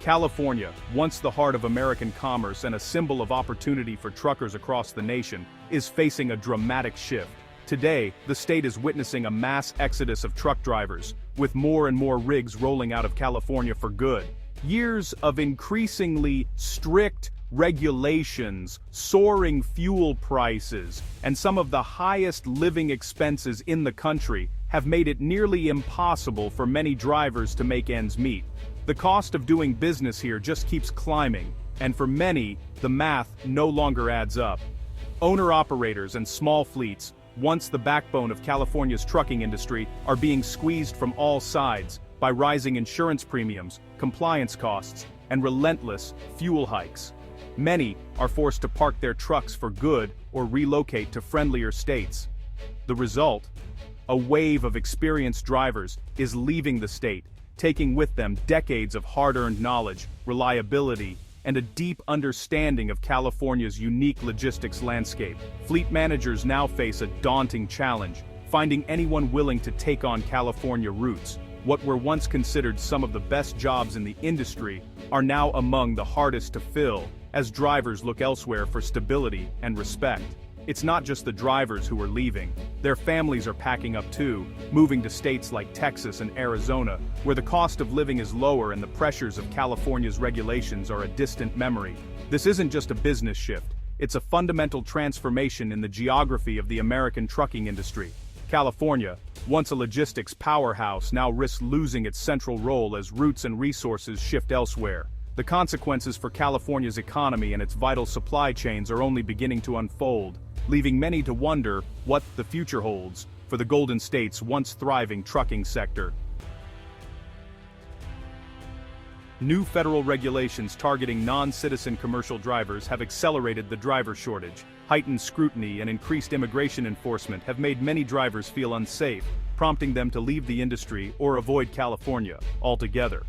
California, once the heart of American commerce and a symbol of opportunity for truckers across the nation, is facing a dramatic shift. Today, the state is witnessing a mass exodus of truck drivers, with more and more rigs rolling out of California for good. Years of increasingly strict regulations, soaring fuel prices, and some of the highest living expenses in the country have made it nearly impossible for many drivers to make ends meet. The cost of doing business here just keeps climbing, and for many, the math no longer adds up. Owner-operators and small fleets, once the backbone of California's trucking industry, are being squeezed from all sides by rising insurance premiums, compliance costs, and relentless fuel hikes. Many are forced to park their trucks for good or relocate to friendlier states. The result? A wave of experienced drivers is leaving the state, taking with them decades of hard-earned knowledge, reliability, and a deep understanding of California's unique logistics landscape. Fleet managers now face a daunting challenge, finding anyone willing to take on California routes. What were once considered some of the best jobs in the industry are now among the hardest to fill, as drivers look elsewhere for stability and respect. It's not just the drivers who are leaving. Their families are packing up too, moving to states like Texas and Arizona, where the cost of living is lower and the pressures of California's regulations are a distant memory. This isn't just a business shift, it's a fundamental transformation in the geography of the American trucking industry. California, once a logistics powerhouse, now risks losing its central role as routes and resources shift elsewhere. The consequences for California's economy and its vital supply chains are only beginning to unfold, leaving many to wonder what the future holds for the Golden State's once thriving trucking sector. New federal regulations targeting non-citizen commercial drivers have accelerated the driver shortage. Heightened scrutiny and increased immigration enforcement have made many drivers feel unsafe, prompting them to leave the industry or avoid California altogether.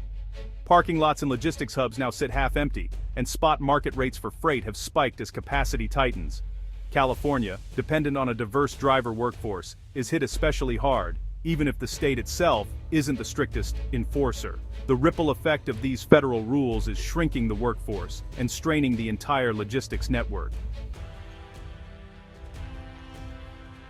Parking lots and logistics hubs now sit half empty, and spot market rates for freight have spiked as capacity tightens. California, dependent on a diverse driver workforce, is hit especially hard, even if the state itself isn't the strictest enforcer. The ripple effect of these federal rules is shrinking the workforce and straining the entire logistics network.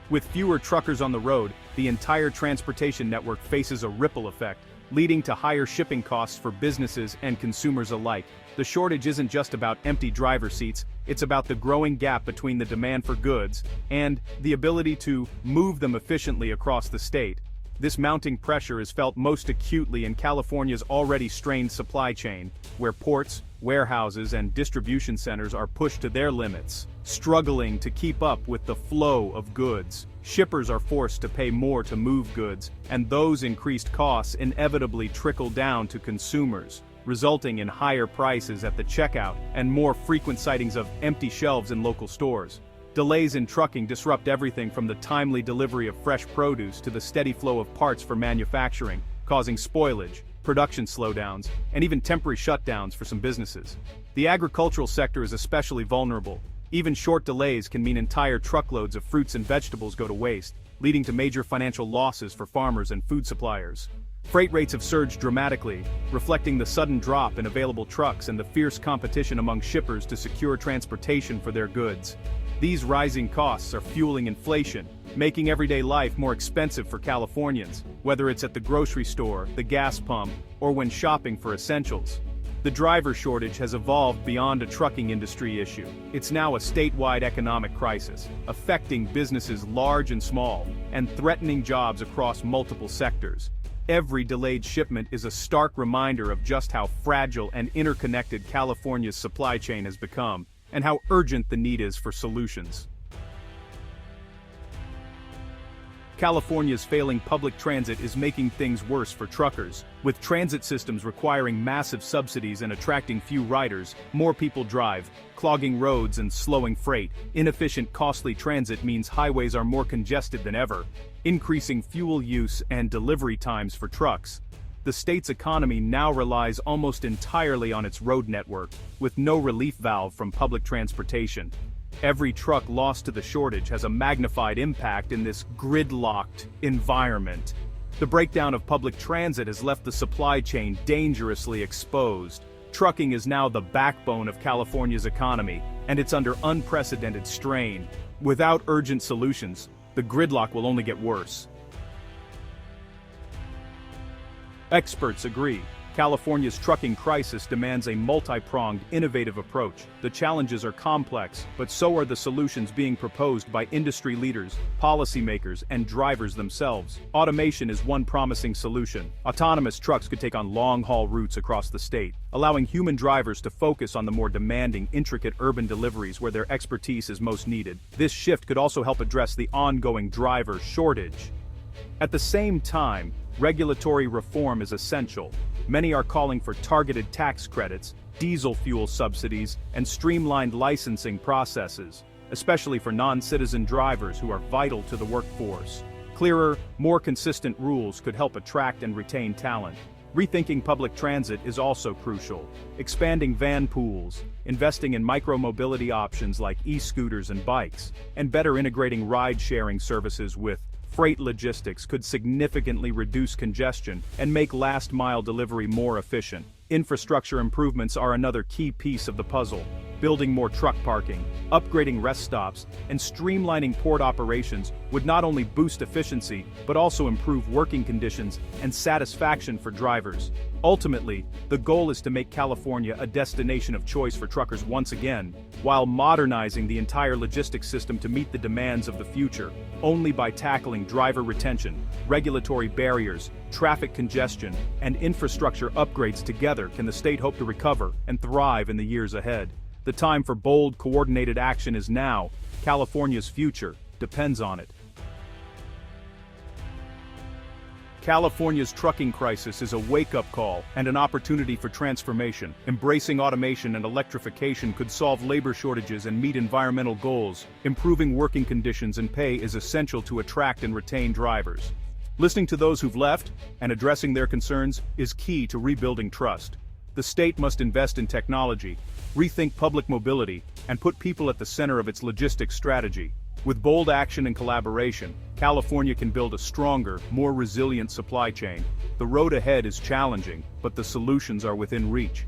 With fewer truckers on the road, the entire transportation network faces a ripple effect, leading to higher shipping costs for businesses and consumers alike. The shortage isn't just about empty driver seats, it's about the growing gap between the demand for goods and the ability to move them efficiently across the state. This mounting pressure is felt most acutely in California's already strained supply chain, where ports, warehouses, and distribution centers are pushed to their limits, struggling to keep up with the flow of goods. Shippers are forced to pay more to move goods, and those increased costs inevitably trickle down to consumers, resulting in higher prices at the checkout and more frequent sightings of empty shelves in local stores. Delays in trucking disrupt everything from the timely delivery of fresh produce to the steady flow of parts for manufacturing, causing spoilage, production slowdowns, and even temporary shutdowns for some businesses. The agricultural sector is especially vulnerable. Even short delays can mean entire truckloads of fruits and vegetables go to waste, leading to major financial losses for farmers and food suppliers. Freight rates have surged dramatically, reflecting the sudden drop in available trucks and the fierce competition among shippers to secure transportation for their goods. These rising costs are fueling inflation, making everyday life more expensive for Californians, whether it's at the grocery store, the gas pump, or when shopping for essentials. The driver shortage has evolved beyond a trucking industry issue. It's now a statewide economic crisis, affecting businesses large and small, and threatening jobs across multiple sectors. Every delayed shipment is a stark reminder of just how fragile and interconnected California's supply chain has become, and how urgent the need is for solutions. California's failing public transit is making things worse for truckers. With transit systems requiring massive subsidies and attracting few riders, more people drive, clogging roads and slowing freight. Inefficient, costly transit means highways are more congested than ever, increasing fuel use and delivery times for trucks. The state's economy now relies almost entirely on its road network, with no relief valve from public transportation. Every truck lost to the shortage has a magnified impact in this gridlocked environment. The breakdown of public transit has left the supply chain dangerously exposed. Trucking is now the backbone of California's economy, and it's under unprecedented strain. Without urgent solutions, the gridlock will only get worse. Experts agree. California's trucking crisis demands a multi-pronged, innovative approach. The challenges are complex, but so are the solutions being proposed by industry leaders, policymakers, and drivers themselves. Automation is one promising solution. Autonomous trucks could take on long-haul routes across the state, allowing human drivers to focus on the more demanding, intricate urban deliveries where their expertise is most needed. This shift could also help address the ongoing driver shortage. At the same time, regulatory reform is essential. Many are calling for targeted tax credits, diesel fuel subsidies, and streamlined licensing processes, especially for non-citizen drivers who are vital to the workforce. Clearer, more consistent rules could help attract and retain talent. Rethinking public transit is also crucial. Expanding van pools, investing in micro-mobility options like e-scooters and bikes, and better integrating ride-sharing services with freight logistics could significantly reduce congestion and make last-mile delivery more efficient. Infrastructure improvements are another key piece of the puzzle. Building more truck parking, upgrading rest stops, and streamlining port operations would not only boost efficiency, but also improve working conditions and satisfaction for drivers. Ultimately, the goal is to make California a destination of choice for truckers once again, while modernizing the entire logistics system to meet the demands of the future. Only by tackling driver retention, regulatory barriers, traffic congestion, and infrastructure upgrades together can the state hope to recover and thrive in the years ahead. The time for bold, coordinated action is now. California's future depends on it. California's trucking crisis is a wake-up call and an opportunity for transformation. Embracing automation and electrification could solve labor shortages and meet environmental goals. Improving working conditions and pay is essential to attract and retain drivers. Listening to those who've left and addressing their concerns is key to rebuilding trust. The state must invest in technology, rethink public mobility, and put people at the center of its logistics strategy. With bold action and collaboration, California can build a stronger, more resilient supply chain. The road ahead is challenging, but the solutions are within reach.